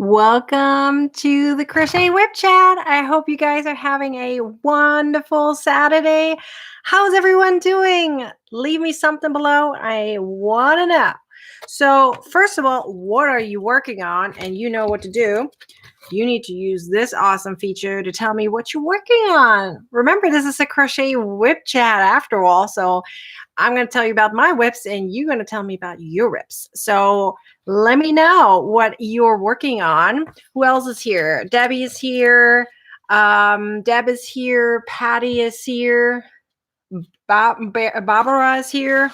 Welcome to the Crochet WIP chat. I hope you guys are having a wonderful Saturday. How's everyone doing? Leave me something below. I want to know. So, first of all, what are you working on? And you know what to do. You need to use this awesome feature to tell me what you're working on. Remember, this is a Crochet WIP chat after all. So, I'm going to tell you about my whips and you're going to tell me about your whips. So let me know what you're working on. Who else is here? Debbie is here. Deb is here. Patty is here. Barbara is here.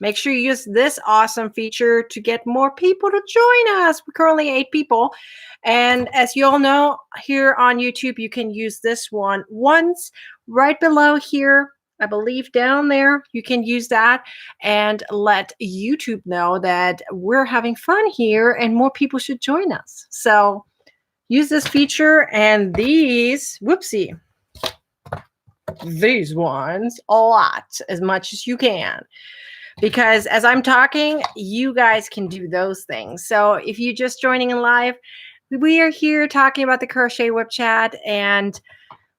Make sure you use this awesome feature to get more people to join us. We're currently 8 people. And as you all know, here on YouTube, you can use this one once right below here. I believe down there, you can use that and let YouTube know that we're having fun here and more people should join us. So use this feature and these ones a lot, as much as you can. Because as I'm talking, you guys can do those things. So if you're just joining in live, we are here talking about the Crochet WIP chat and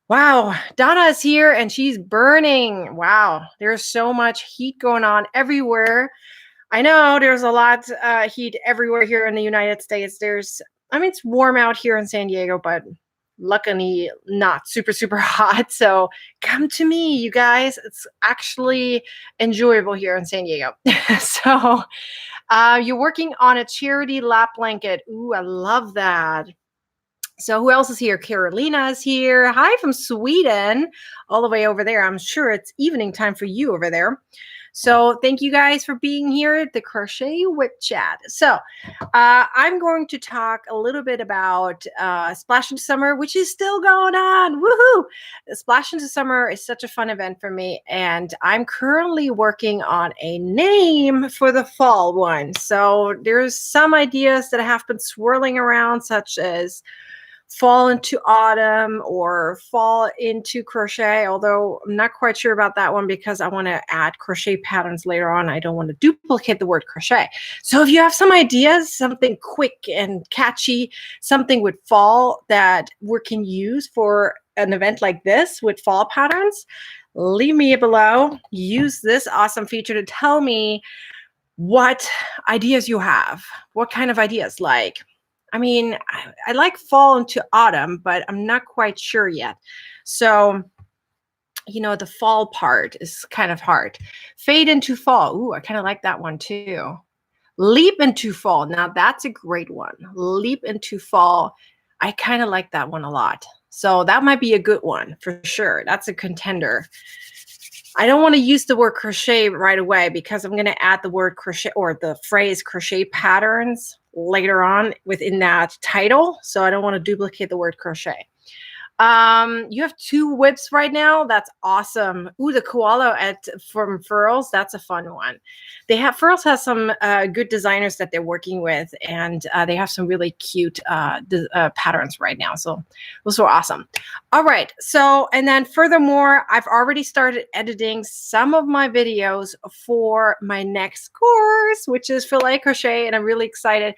wow, Donna is here and she's burning. Wow, there's so much heat going on everywhere. I know there's a lot heat everywhere here in the United States. It's warm out here in San Diego, but luckily not super, super hot. So come to me, you guys. It's actually enjoyable here in San Diego. So you're working on a charity lap blanket. Ooh, I love that. So who else is here? Carolina is here. Hi from Sweden, all the way over there. I'm sure it's evening time for you over there. So thank you guys for being here at the Crochet WIP chat. So I'm going to talk a little bit about Splash into Summer, which is still going on. Woohoo! Splash into Summer is such a fun event for me. And I'm currently working on a name for the fall one. So there's some ideas that have been swirling around, such as fall into autumn or fall into crochet, although I'm not quite sure about that one because I want to add crochet patterns later on. I don't want to duplicate the word crochet. So if you have some ideas, something quick and catchy, something with fall that we can use for an event like this with fall patterns, leave me below. Use this awesome feature to tell me what ideas you have. What kind of ideas? Like, I like fall into autumn, but I'm not quite sure yet. So, the fall part is kind of hard. Fade into fall. Ooh, I kind of like that one too. Leap into fall. Now that's a great one. Leap into fall. I kind of like that one a lot. So that might be a good one for sure. That's a contender. I don't want to use the word crochet right away because I'm going to add the word crochet or the phrase crochet patterns later on within that title. So I don't want to duplicate the word crochet. You have 2 whips right now. That's awesome. Ooh, the koala from Furls. That's a fun one. Furls has some good designers that they're working with, and they have some really cute patterns right now. So those were awesome. All right. So, and then furthermore, I've already started editing some of my videos for my next course, which is filet crochet, and I'm really excited.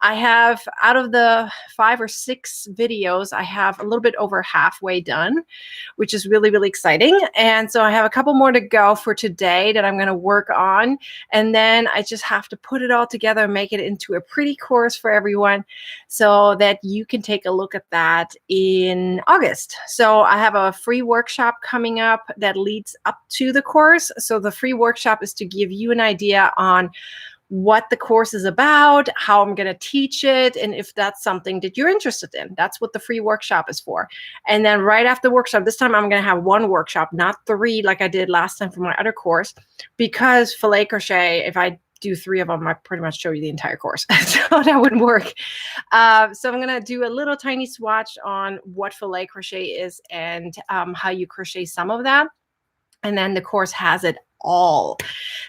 I have, out of the 5 or 6 videos, I have a little bit over halfway done, which is really, really exciting. And so I have a couple more to go for today that I'm going to work on. And then I just have to put it all together and make it into a pretty course for everyone so that you can take a look at that in August. So I have a free workshop coming up that leads up to the course. So the free workshop is to give you an idea on what the course is about, how I'm going to teach it, and if that's something that you're interested in. That's what the free workshop is for. And then right after the workshop, this time I'm going to have 1 workshop, not 3 like I did last time for my other course, because filet crochet, if I do 3 of them, I pretty much show you the entire course. So that wouldn't work. So I'm going to do a little tiny swatch on what filet crochet is and how you crochet some of that. And then the course has it all.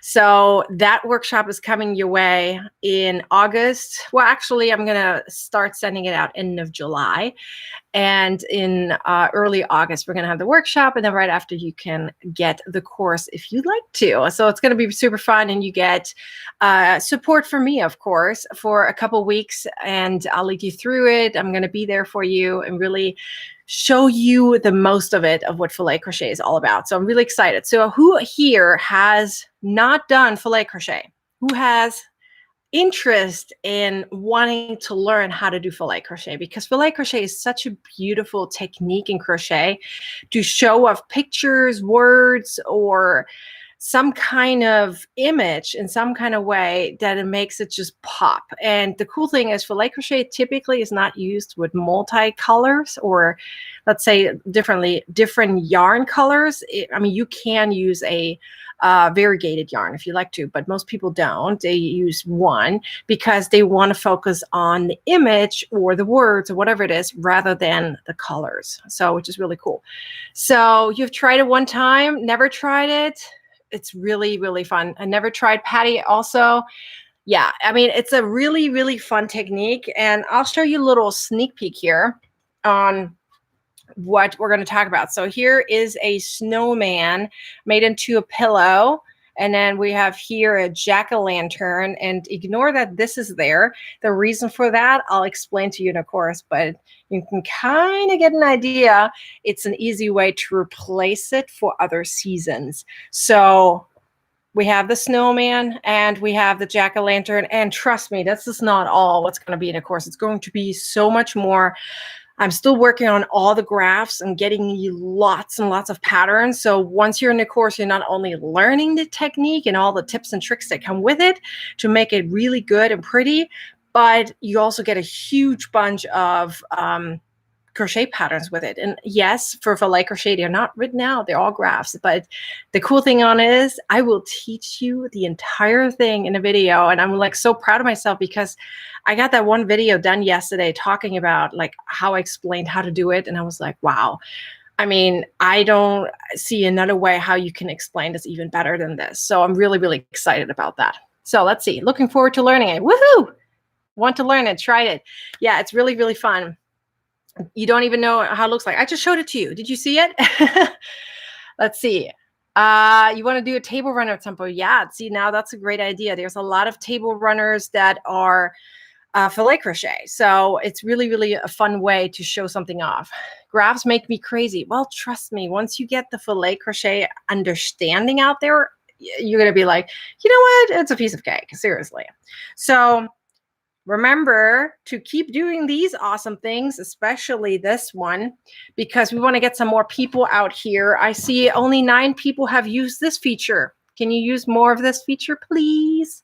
So that workshop is coming your way in August. Well, actually, I'm going to start sending it out end of July. And in early August, we're going to have the workshop. And then right after, you can get the course if you'd like to. So it's going to be super fun. And you get support from me, of course, for a couple weeks. And I'll lead you through it. I'm going to be there for you and really show you the most of it, of what filet crochet is all about. So I'm really excited. So who here has not done filet crochet? Who has interest in wanting to learn how to do filet crochet? Because filet crochet is such a beautiful technique in crochet to show off pictures, words, or some kind of image in some kind of way that it makes it just pop. And the cool thing is, filet crochet typically is not used with multicolors, or let's say different yarn colors. I mean, you can use a variegated yarn if you like to, but most people don't. They use one because they want to focus on the image or the words or whatever it is, rather than the colors. So, which is really cool. So you've tried it one time, never tried it. It's really, really fun. I never tried Patty also. Yeah, I mean, it's a really, really fun technique. And I'll show you a little sneak peek here on what we're going to talk about. So here is a snowman made into a pillow. And then we have here a jack-o'-lantern, and ignore that this is there. The reason for that, I'll explain to you in a course, but you can kind of get an idea. It's an easy way to replace it for other seasons. So we have the snowman and we have the jack-o'-lantern. And trust me, this is not all what's going to be in a course. It's going to be so much more. I'm still working on all the graphs and getting you lots and lots of patterns. So once you're in the course, you're not only learning the technique and all the tips and tricks that come with it to make it really good and pretty, but you also get a huge bunch of crochet patterns with it. And yes, for filet crochet, they're not written out, they're all graphs. But the cool thing on it is I will teach you the entire thing in a video. And I'm like so proud of myself, because I got that one video done yesterday talking about like how I explained how to do it. And I was like, wow. I mean, I don't see another way how you can explain this even better than this. So I'm really, really excited about that. So let's see. Looking forward to learning it. Woohoo! Want to learn it, tried it. Yeah, it's really, really fun. You don't even know how it looks like. I just showed it to you. Did you see it? Let's see. You want to do a table runner at some point? Yeah. See, now that's a great idea. There's a lot of table runners that are filet crochet. So it's really, really a fun way to show something off. Graphs make me crazy. Well, trust me, once you get the filet crochet understanding out there, you're going to be like, you know what? It's a piece of cake. Seriously. So remember to keep doing these awesome things, especially this one, because we want to get some more people out here. I see only 9 people have used this feature. Can you use more of this feature, please?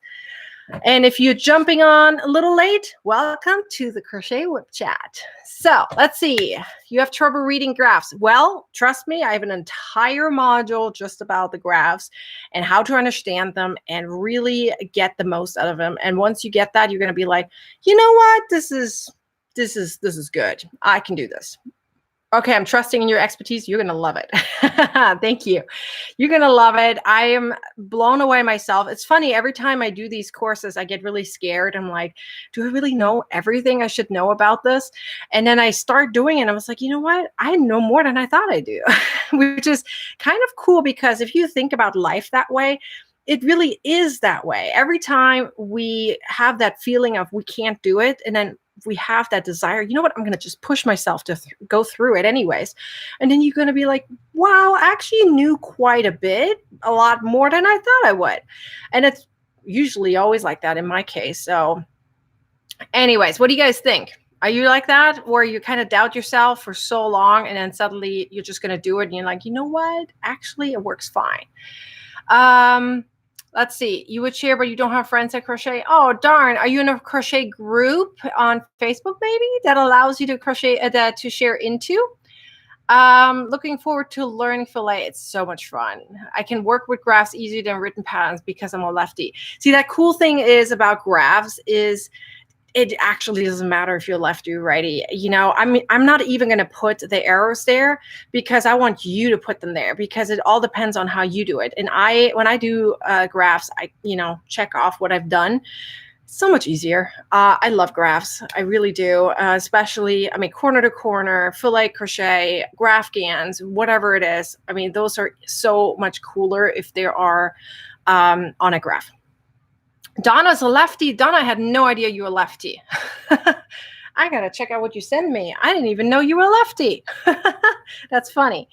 And if you're jumping on a little late, welcome to the Crochet WIP chat. So let's see. You have trouble reading graphs. Well, trust me, I have an entire module just about the graphs and how to understand them and really get the most out of them. And once you get that, you're going to be like, you know what? This is good. I can do this. Okay, I'm trusting in your expertise. You're going to love it. Thank you. You're going to love it. I am blown away myself. It's funny, every time I do these courses, I get really scared. I'm like, do I really know everything I should know about this? And then I start doing it. And I was like, you know what? I know more than I thought I do, which is kind of cool, because if you think about life that way, it really is that way. Every time we have that feeling of we can't do it, and then we have that desire, you know what, I'm going to just push myself to go through it anyways. And then you're going to be like, wow, I actually knew quite a bit, a lot more than I thought I would. And it's usually always like that in my case. So anyways, what do you guys think? Are you like that, where you kind of doubt yourself for so long and then suddenly you're just going to do it and you're like, you know what, actually it works fine. Let's see. You would share, but you don't have friends that crochet. Oh, darn. Are you in a crochet group on Facebook, maybe, that allows you to crochet, to share into? Looking forward to learning filet. It's so much fun. I can work with graphs easier than written patterns because I'm a lefty. See, that cool thing is about graphs is it actually doesn't matter if you're lefty or righty. You know, I mean, I'm not even going to put the arrows there because I want you to put them there, because it all depends on how you do it. And when I do graphs, I, check off what I've done. so much easier. I love graphs. I really do. Especially, I mean, corner to corner, filet crochet, graph gans, whatever it is. I mean, those are so much cooler if they are on a graph. Donna's a lefty. Donna, I had no idea you were a lefty. I got to check out what you send me. I didn't even know you were a lefty. That's funny.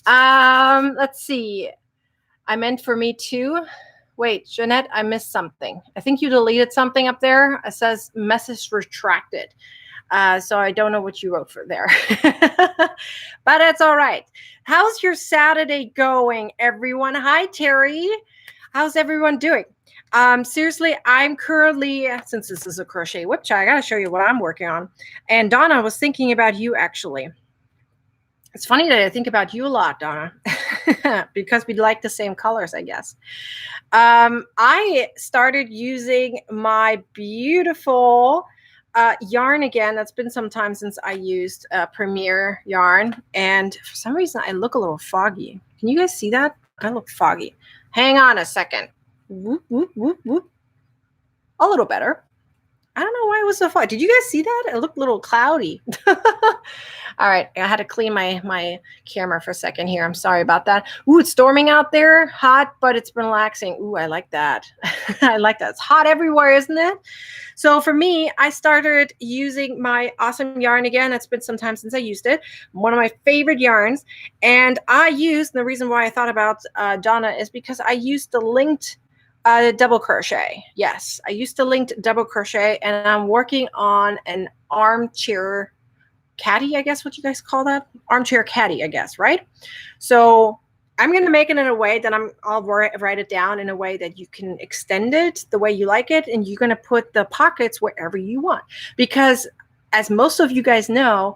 Let's see. I meant for me too. Wait, Jeanette, I missed something. I think you deleted something up there. It says message retracted. So I don't know what you wrote for there. But it's all right. How's your Saturday going, everyone? Hi, Terry. How's everyone doing? Seriously, I'm currently, since this is a crochet whip chat, I got to show you what I'm working on. And Donna, was thinking about you, actually. It's funny that I think about you a lot, Donna, because we like the same colors, I guess. I started using my beautiful yarn again. That's been some time since I used Premier yarn. And for some reason, I look a little foggy. Can you guys see that? I look foggy. Hang on a second. Whoop, whoop, whoop, whoop. A little better. I don't know why it was so foggy. Did you guys see that? It looked a little cloudy. All right. I had to clean my camera for a second here. I'm sorry about that. Ooh, it's storming out there. Hot, but it's relaxing. Ooh, I like that. I like that. It's hot everywhere, isn't it? So for me, I started using my awesome yarn again. It's been some time since I used it. One of my favorite yarns. And the reason why I thought about Donna is because I used the linked double crochet. Yes, I used to linked double crochet, and I'm working on an armchair caddy, I guess what you guys call that. Armchair caddy, I guess, right? So I'm going to make it in a way that I'll write it down in a way that you can extend it the way you like it, and you're going to put the pockets wherever you want. Because as most of you guys know,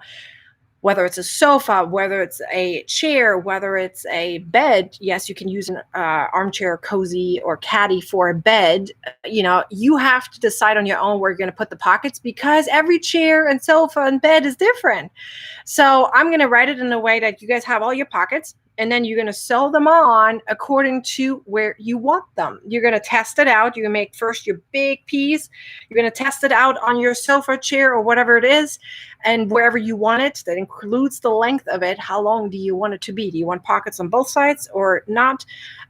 whether it's a sofa, whether it's a chair, whether it's a bed, yes, you can use an armchair cozy or caddy for a bed. You know, you have to decide on your own where you're going to put the pockets, because every chair and sofa and bed is different. So I'm going to write it in a way that you guys have all your pockets, and then you're going to sew them on according to where you want them. You're going to test it out. You're going to make first your big piece. You're going to test it out on your sofa, chair, or whatever it is, and wherever you want it. That includes the length of it. How long do you want it to be? Do you want pockets on both sides or not?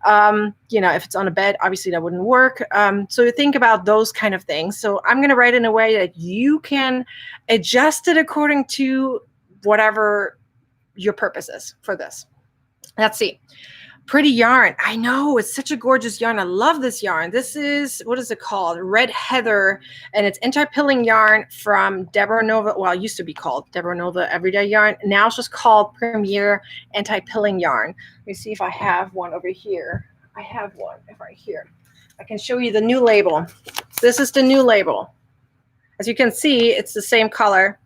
You know, if it's on a bed, obviously that wouldn't work. So think about those kind of things. So I'm going to write in a way that you can adjust it according to whatever your purpose is for this. Let's see. Pretty yarn. I know, it's such a gorgeous yarn. I love this yarn. This is, what is it called? Red Heather, and it's anti-pilling yarn from Deborah Nova. Well, it used to be called Deborah Nova Everyday Yarn. Now it's just called Premier Anti-Pilling Yarn. Let me see if I have one over here. I have one right here. I can show you the new label. This is the new label. As you can see, it's the same color,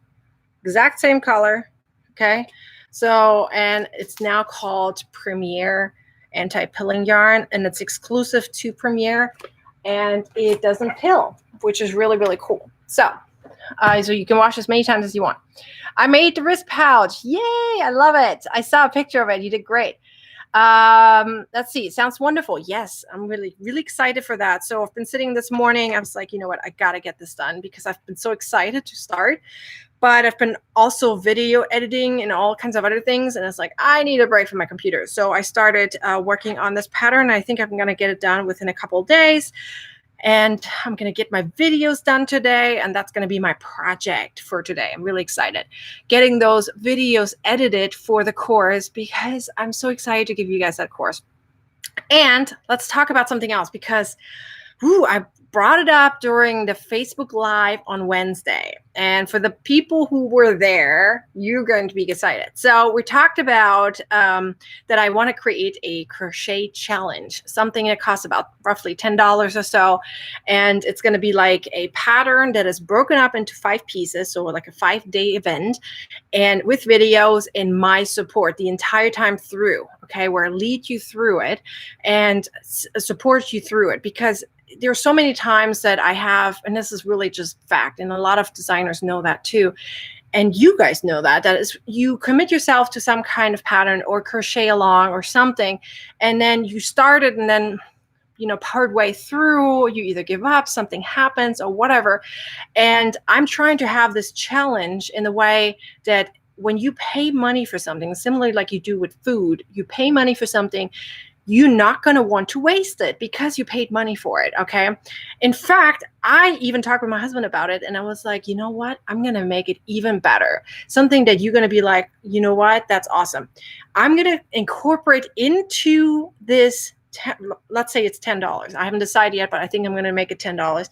exact same color. Okay. So, and it's now called Premier Anti-Pilling Yarn, and it's exclusive to Premier, and it doesn't pill, which is really, really cool. So you can wash as many times as you want. I made the wrist pouch. Yay, I love it. I saw a picture of it. You did great. Let's see. It sounds wonderful. Yes, I'm really, really excited for that. So I've been sitting this morning. I was like, you know what? I got to get this done because I've been so excited to start. But I've been also video editing and all kinds of other things. And it's like, I need a break from my computer. So I started working on this pattern. I think I'm going to get it done within a couple of days. And I'm going to get my videos done today. And that's going to be my project for today. I'm really excited. Getting those videos edited for the course, because I'm so excited to give you guys that course. And let's talk about something else, because I brought it up during the Facebook Live on Wednesday. And for the people who were there, you're going to be excited. So we talked about that I want to create a crochet challenge, something that costs about roughly $10 or so. And it's going to be like a pattern that is broken up into 5 pieces. So like a 5-day event, and with videos and my support the entire time through. Okay, where I lead you through it and support you through it, because there are so many times that I have, and this is really just fact, and a lot of designers know that too, and you guys know that is, you commit yourself to some kind of pattern or crochet along or something, and then you start it, and then partway through, you either give up, something happens or whatever. And I'm trying to have this challenge in the way that when you pay money for something, similarly like you do with food, you pay money for something, you're not going to want to waste it because you paid money for it. Okay. In fact, I even talked with my husband about it, and I was like, you know what? I'm going to make it even better. Something that you're going to be like, you know what? That's awesome. I'm going to incorporate into this. Let's say it's $10. I haven't decided yet, but I think I'm going to make it $10.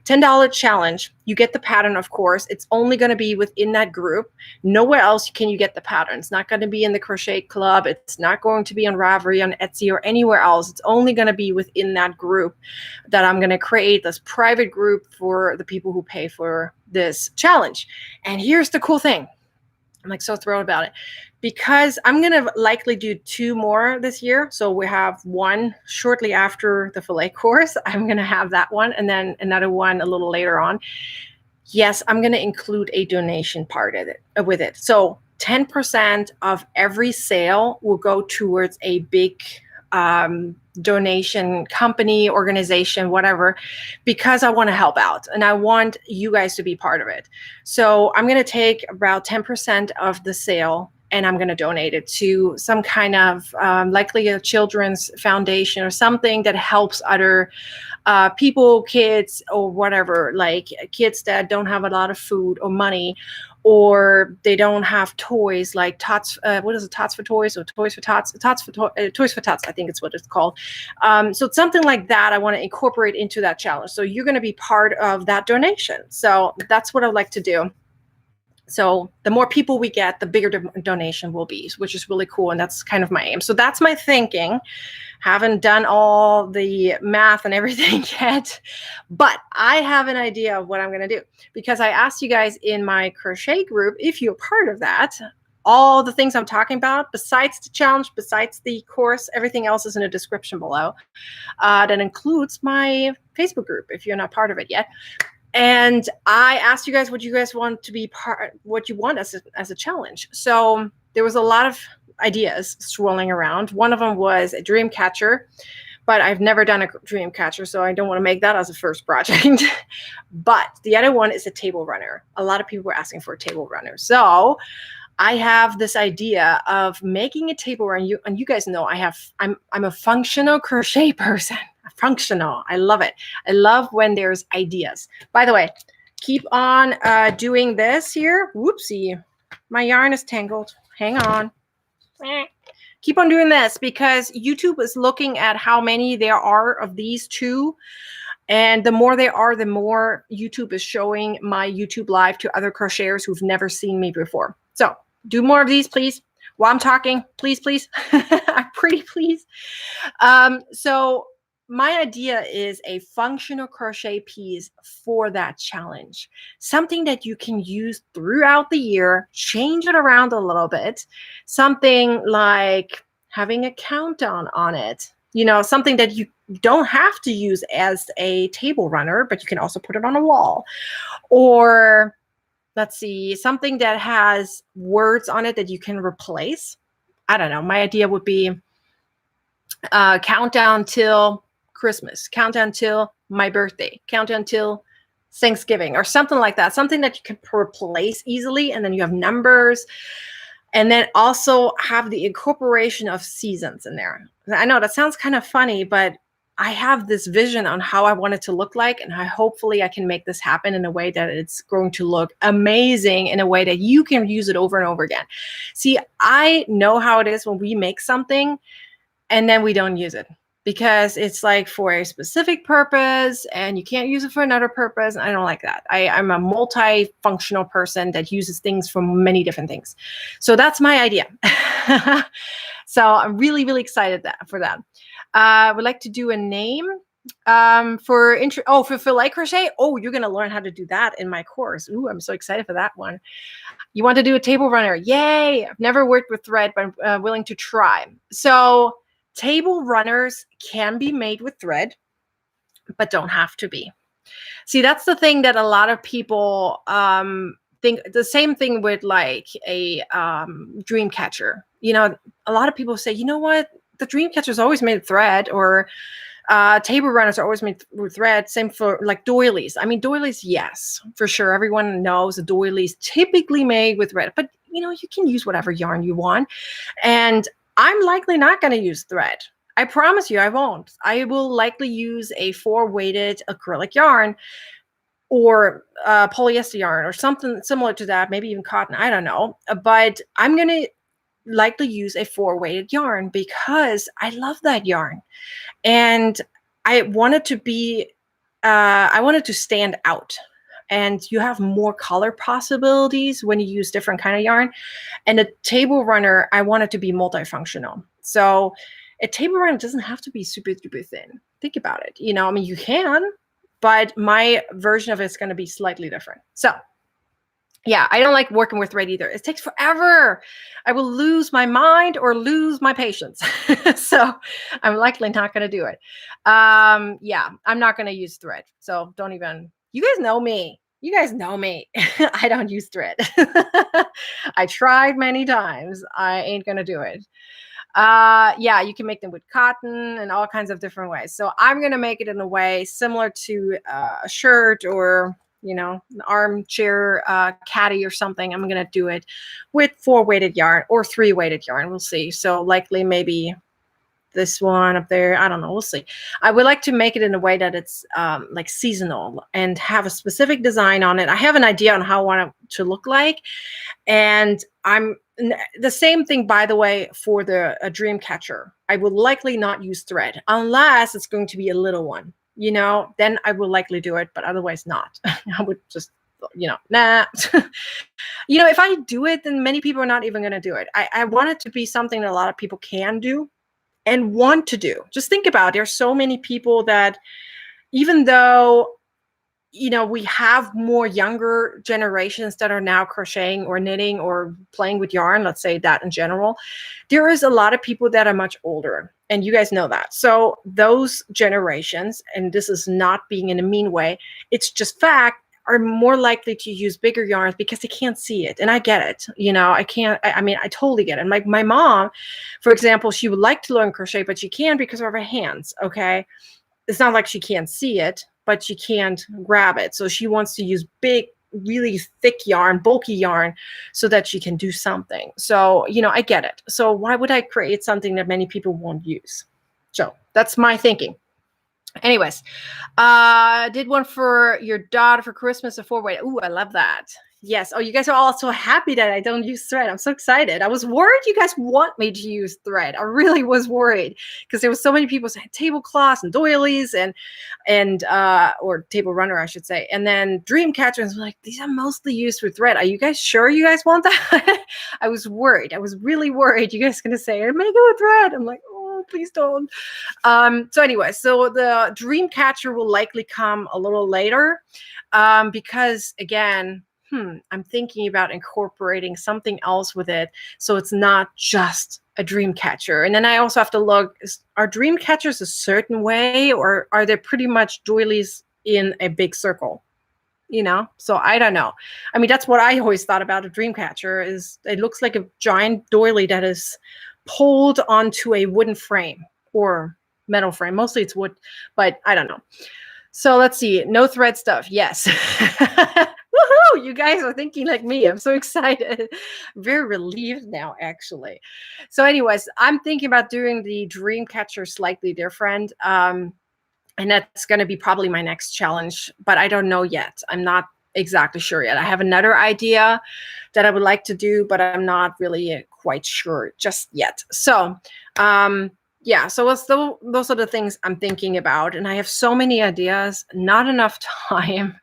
$10 challenge. You get the pattern, of course. It's only going to be within that group. Nowhere else can you get the pattern. It's not going to be in the Crochet Club. It's not going to be on Ravelry, on Etsy, or anywhere else. It's only going to be within that group that I'm going to create, this private group for the people who pay for this challenge. And here's the cool thing. I'm like so thrilled about it because I'm going to likely do 2 more this year. So we have one shortly after the fillet course. I'm going to have that one, and then another one a little later on. Yes, I'm going to include a donation part of it, with it. So 10% of every sale will go towards a big donation company, organization, whatever, because I want to help out and I want you guys to be part of it. So I'm going to take about 10% of the sale and I'm going to donate it to some kind of likely a children's foundation or something that helps other people, kids, or whatever, like kids that don't have a lot of food or money, or they don't have toys, like Tots. What is it? Tots for Toys or Toys for Tots? Toys for Tots, I think it's what it's called. So it's something like that I want to incorporate into that challenge. So you're going to be part of that donation. So that's what I'd like to do. So the more people we get, the bigger the donation will be, which is really cool. And that's kind of my aim. So that's my thinking. Haven't done all the math and everything yet, but I have an idea of what I'm going to do because I asked you guys in my crochet group, if you're part of that, all the things I'm talking about, besides the challenge, besides the course, everything else is in the description below. That includes my Facebook group if you're not part of it yet. And I asked you guys what you guys want to be part, what you want as a challenge. So there was a lot of ideas swirling around. One of them was a dream catcher, but I've never done a dream catcher, so I don't want to make that as a first project. But the other one is a table runner. A lot of people were asking for a table runner. So I have this idea of making a table runner. And you guys know I'm a functional crochet person. Functional. I love it. I love when there's ideas. By the way, keep on doing this here. Whoopsie. My yarn is tangled. Hang on. Keep on doing this because YouTube is looking at how many there are of these two. And the more there are, the more YouTube is showing my YouTube live to other crocheters who've never seen me before. So do more of these, please. While I'm talking, please, please. Pretty please. So my idea is a functional crochet piece for that challenge. Something that you can use throughout the year, change it around a little bit. Something like having a countdown on it. You know, something that you don't have to use as a table runner, but you can also put it on a wall. Or let's see, something that has words on it that you can replace. I don't know. My idea would be countdown till Christmas, countdown till my birthday, countdown till Thanksgiving, or something like that. Something that you can replace easily, and then you have numbers, and then also have the incorporation of seasons in there. I know that sounds kind of funny, but I have this vision on how I want it to look like, and hopefully I can make this happen in a way that it's going to look amazing, in a way that you can use it over and over again. See, I know how it is when we make something and then we don't use it, because it's like for a specific purpose and you can't use it for another purpose. I don't like that. I'm a multifunctional person that uses things for many different things. So that's my idea. So I'm really, really excited for that. I would like to do a name for fillet crochet. Oh, you're going to learn how to do that in my course. Ooh, I'm so excited for that one. You want to do a table runner? Yay. I've never worked with thread, but I'm willing to try. So table runners can be made with thread, but don't have to be. See, that's the thing that a lot of people think. The same thing with like a dream catcher. You know, a lot of people say, you know what? The dream catcher is always made of thread, or Table runners are always made with thread. Same for like doilies. I mean, doilies, yes, for sure. Everyone knows a doily is typically made with thread, but you can use whatever yarn you want. And I'm likely not going to use thread. I promise you I won't. I will likely use a 4-weighted acrylic yarn or polyester yarn or something similar to that, maybe even cotton. I don't know. But I'm going to likely use a 4-weighted yarn because I love that yarn. And I wanted to stand out. And you have more color possibilities when you use different kind of yarn. And a table runner, I want it to be multifunctional. So a table runner doesn't have to be super, super thin. Think about it. I mean, you can, but my version of it is going to be slightly different. So yeah, I don't like working with thread either. It takes forever. I will lose my mind or lose my patience. So I'm likely not going to do it. Yeah, I'm not going to use thread. So don't even, you guys know me. You guys know me. I don't use thread. I tried many times. I ain't going to do it. Yeah, you can make them with cotton and all kinds of different ways. So I'm going to make it in a way similar to a shirt or an armchair caddy or something. I'm going to do it with 4-weighted yarn or 3-weighted yarn. We'll see. So likely maybe this one up there. I don't know. We'll see. I would like to make it in a way that it's like seasonal and have a specific design on it. I have an idea on how I want it to look like. And the same thing, by the way, for a dream catcher. I will likely not use thread unless it's going to be a little one. Then I will likely do it, but otherwise not. I would just, nah. If I do it, then many people are not even going to do it. I want it to be something that a lot of people can do and want to do. Just think about it. There's so many people that, even though we have more younger generations that are now crocheting or knitting or playing with yarn, let's say that in general, there is a lot of people that are much older. And you guys know that. So those generations, and this is not being in a mean way, it's just fact, are more likely to use bigger yarns because they can't see it. And I get it. I totally get it. Like my mom, for example, she would like to learn crochet, but she can't because of her hands. Okay. It's not like she can't see it, but she can't grab it. So she wants to use big, really thick yarn, bulky yarn, so that she can do something. So, I get it. So why would I create something that many people won't use? So that's my thinking. Anyways, did one for your daughter for Christmas, a 4-weight. Ooh, I love that. Yes. Oh, you guys are all so happy that I don't use thread. I'm so excited. I was worried you guys want me to use thread. I really was worried because there was so many people saying tablecloths and doilies and or table runner, I should say. And then dream catchers were like, these are mostly used for thread. Are you guys sure you guys want that? I was worried. I was really worried. You guys are going to say, make it with thread. I'm like, oh, please don't. So anyway, so the dream catcher will likely come a little later because again, I'm thinking about incorporating something else with it. So it's not just a dream catcher. And then I also have to look, are dream catchers a certain way or are they pretty much doilies in a big circle? So I don't know. I mean, that's what I always thought about a dream catcher is it looks like a giant doily that is pulled onto a wooden frame or metal frame. Mostly it's wood, but I don't know. So let's see. No thread stuff. Yes. Woohoo! You guys are thinking like me. I'm so excited. Very relieved now, actually. So anyways, I'm thinking about doing the dream catcher slightly different. And that's going to be probably my next challenge, but I don't know yet. I'm not exactly sure yet. I have another idea that I would like to do, but I'm not really quite sure just yet. So, yeah, so those are the things I'm thinking about. And I have so many ideas, not enough time.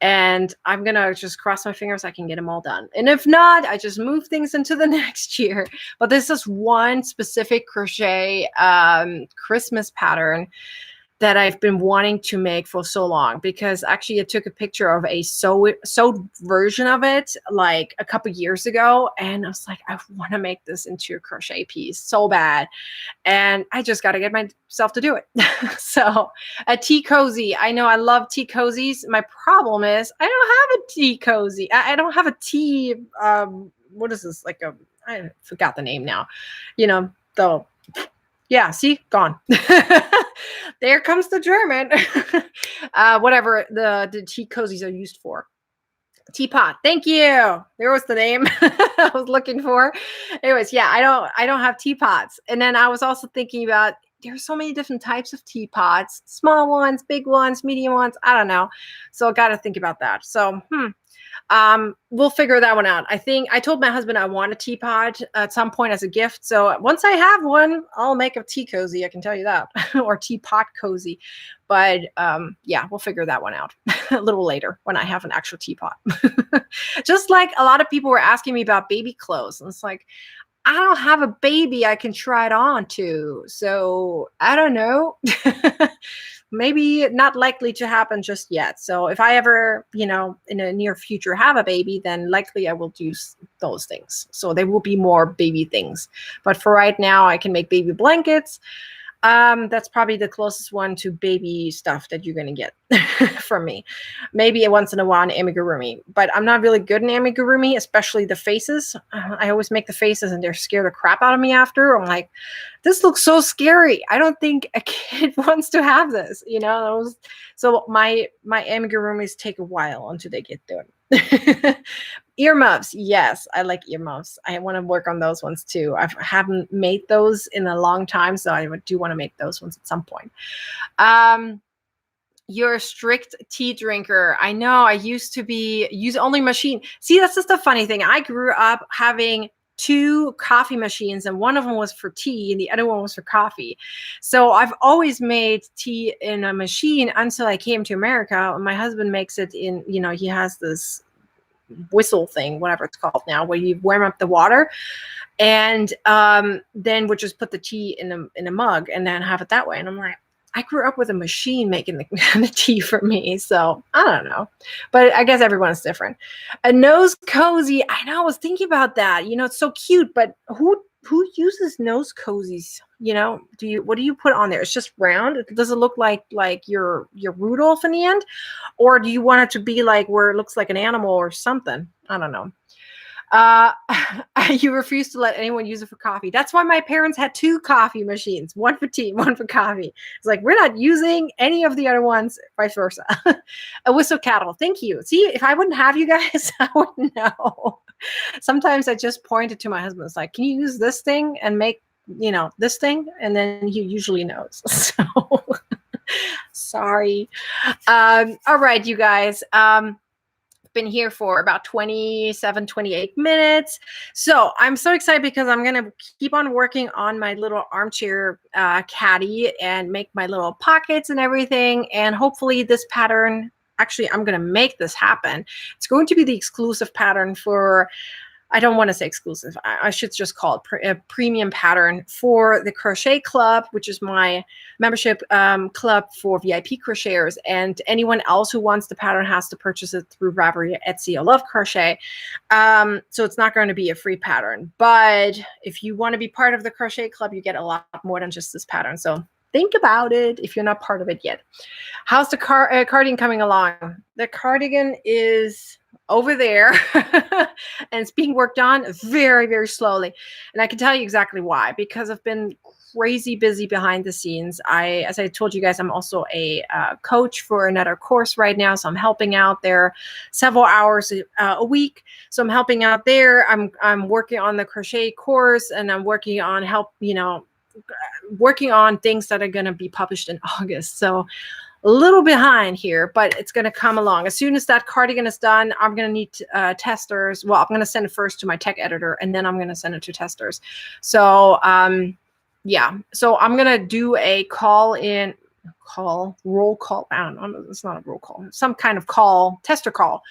And I'm going to just cross my fingers I can get them all done. And if not, I just move things into the next year. But this is one specific crochet Christmas pattern that I've been wanting to make for so long, because actually I took a picture of a sewed version of it like a couple years ago. And I was like, I want to make this into a crochet piece so bad. And I just got to get myself to do it. So a tea cozy. I know I love tea cozies. My problem is I don't have a tea cozy. I don't have a tea. What is this? Like I forgot the name now. Yeah, see, gone. There comes the German. Whatever the tea cozies are used for. Teapot. Thank you. There was the name I was looking for. Anyways, yeah, I don't have teapots. And then I was also thinking about there's so many different types of teapots, small ones, big ones, medium ones. I don't know. So I got to think about that. So, we'll figure that one out. I think I told my husband I want a teapot at some point as a gift. So once I have one, I'll make a tea cozy. I can tell you that, or teapot cozy. But yeah, we'll figure that one out a little later when I have an actual teapot. Just like a lot of people were asking me about baby clothes, and it's like I don't have a baby I can try it on to. So I don't know. Maybe not likely to happen just yet. So if I ever, in the near future have a baby, then likely I will do those things. So there will be more baby things. But for right now, I can make baby blankets. That's probably the closest one to baby stuff that you're going to get from me. Maybe once in a while an amigurumi, but I'm not really good in amigurumi, especially the faces. I always make the faces and they're scared the crap out of me after. I'm like, this looks so scary. I don't think a kid wants to have this, So my amigurumis take a while until they get done. Earmuffs. Yes, I like earmuffs. I want to work on those ones too. I haven't made those in a long time, so I do want to make those ones at some point. You're a strict tea drinker. I know. I used to use only machine. See, that's just the funny thing. I grew up having 2 coffee machines, and one of them was for tea and the other one was for coffee. So I've always made tea in a machine until I came to America. My husband makes it in, he has this whistle thing, whatever it's called now, where you warm up the water, and then we'll just put the tea in a mug and then have it that way. And I'm like, I grew up with a machine making the tea for me, so I don't know. But I guess everyone's different. A nose cozy. I know. I was thinking about that. It's so cute, but who uses nose cozies? What do you put on there? It's just round. Does it look like your Rudolph in the end, or do you want it to be like where it looks like an animal or something? I don't know. You refuse to let anyone use it for coffee. That's why my parents had 2 coffee machines, one for tea, one for coffee. It's like, we're not using any of the other ones, vice versa. A whistle cattle. Thank you. See, if I wouldn't have you guys, I wouldn't know. Sometimes I just pointed to my husband. It's like, can you use this thing and make, this thing? And then he usually knows. So sorry. All right, you guys. Been here for about 28 minutes. So I'm so excited because I'm going to keep on working on my little armchair caddy and make my little pockets and everything. And hopefully this pattern, actually, I'm going to make this happen. It's going to be the exclusive pattern for, I don't want to say exclusive. I should just call it a premium pattern for the Crochet Club, which is my membership club for VIP crocheters. And anyone else who wants the pattern has to purchase it through Ravelry, Etsy, or Love Crochet. So it's not going to be a free pattern. But if you want to be part of the Crochet Club, you get a lot more than just this pattern. So think about it if you're not part of it yet. How's the cardigan coming along? The cardigan is over there and it's being worked on very, very slowly. And I can tell you exactly why, because I've been crazy busy behind the scenes. As I told you guys, I'm also a coach for another course right now. So I'm helping out there several hours a week. So I'm helping out there. I'm working on the crochet course, and I'm working on working on things that are going to be published in August. So a little behind here, but it's going to come along. As soon as that cardigan is done, I'm going to need testers. Well, I'm going to send it first to my tech editor, and then I'm going to send it to testers. So, yeah. So I'm going to do a roll call. I don't know. It's not a roll call. Some kind of tester call,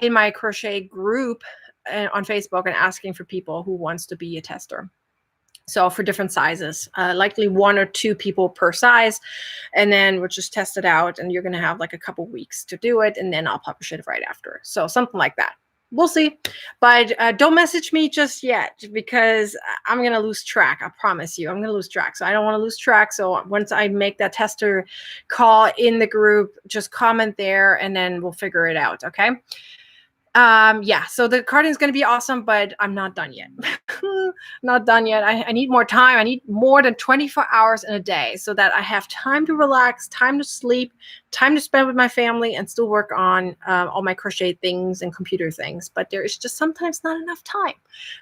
in my crochet group on Facebook, and asking for people who wants to be a tester. So for different sizes, likely 1 or 2 people per size. And then we'll just test it out, and you're going to have like a couple weeks to do it. And then I'll publish it right after. So something like that. We'll see. But don't message me just yet, because I'm going to lose track. I promise you, I'm going to lose track. So I don't want to lose track. So once I make that tester call in the group, just comment there, and then we'll figure it out. Okay. Yeah, so the cardigan is going to be awesome, but I'm not done yet. Not done yet. I need more time. I need more than 24 hours in a day so that I have time to relax, time to sleep, time to spend with my family, and still work on all my crochet things and computer things. But there is just sometimes not enough time.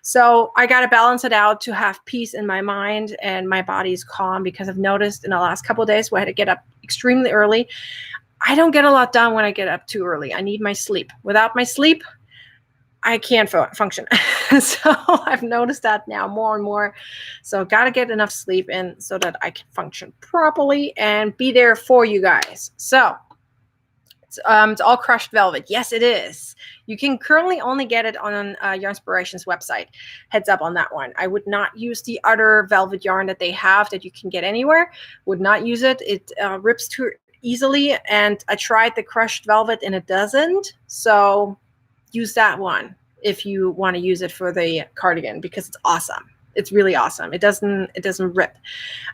So I got to balance it out to have peace in my mind and my body is calm, because I've noticed in the last couple of days where I had to get up extremely early, I don't get a lot done when I get up too early. I need my sleep. Without my sleep, I can't function. So I've noticed that now more and more. So got to get enough sleep in so that I can function properly and be there for you guys. So it's all crushed velvet. Yes, it is. You can currently only get it on Yarnspiration's website. Heads up on that one. I would not use the other velvet yarn that they have that you can get anywhere. Would not use it. It rips too easily, and I tried the crushed velvet and it doesn't. So use that one if you want to use it for the cardigan, because it's awesome. It's really awesome. It doesn't rip.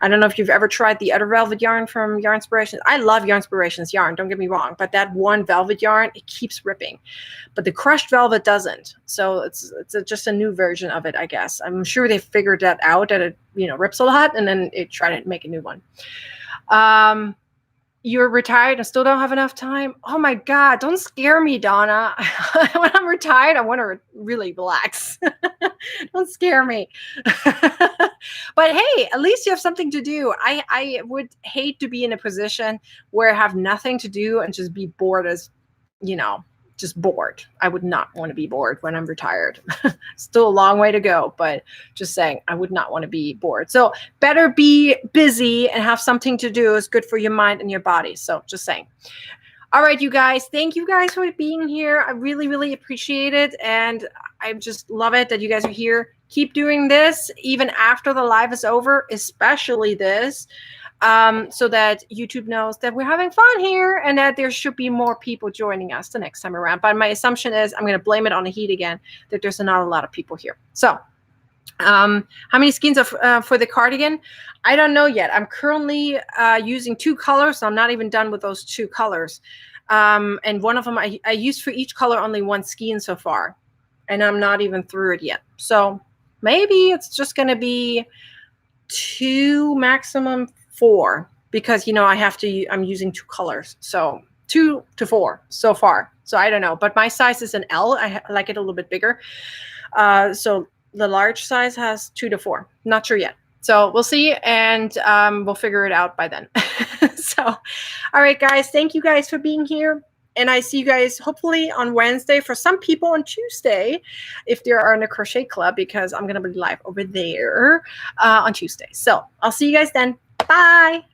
I don't know if you've ever tried the other velvet yarn from Yarnspirations. I love Yarnspirations yarn, don't get me wrong, but that one velvet yarn, it keeps ripping. But the crushed velvet doesn't. So it's just a new version of it, I guess. I'm sure they figured that out, that it, you know, rips a lot, and then it tried to make a new one. You're retired and still don't have enough time? Oh my God, don't scare me, Donna. When I'm retired, I want to really relax. Don't scare me. But hey, at least you have something to do. I would hate to be in a position where I have nothing to do and just be bored as, you know, just bored. I would not want to be bored when I'm retired. Still a long way to go, but just saying, I would not want to be bored. So better be busy and have something to do. Is good for your mind and your body. So just saying. All right, you guys, thank you guys for being here. I really, really appreciate it. And I just love it that you guys are here. Keep doing this even after the live is over, especially this. So that YouTube knows that we're having fun here and that there should be more people joining us the next time around. But my assumption is, I'm going to blame it on the heat again, that there's not a lot of people here. So how many skeins of, for the cardigan? I don't know yet. I'm currently using 2 colors. So I'm not even done with those 2 colors. And one of them I used for each color only 1 skein so far. And I'm not even through it yet. So maybe it's just going to be 2, maximum 4, because, you know, I'm using 2 colors. So 2 to 4 so far. So I don't know, but my size is an L. I like it a little bit bigger. So the large size has 2 to 4. Not sure yet. So we'll see, and we'll figure it out by then. So, all right, guys, thank you guys for being here. And I see you guys hopefully on Wednesday. For some people on Tuesday, if they are in a crochet club, because I'm going to be live over there on Tuesday. So I'll see you guys then. Bye.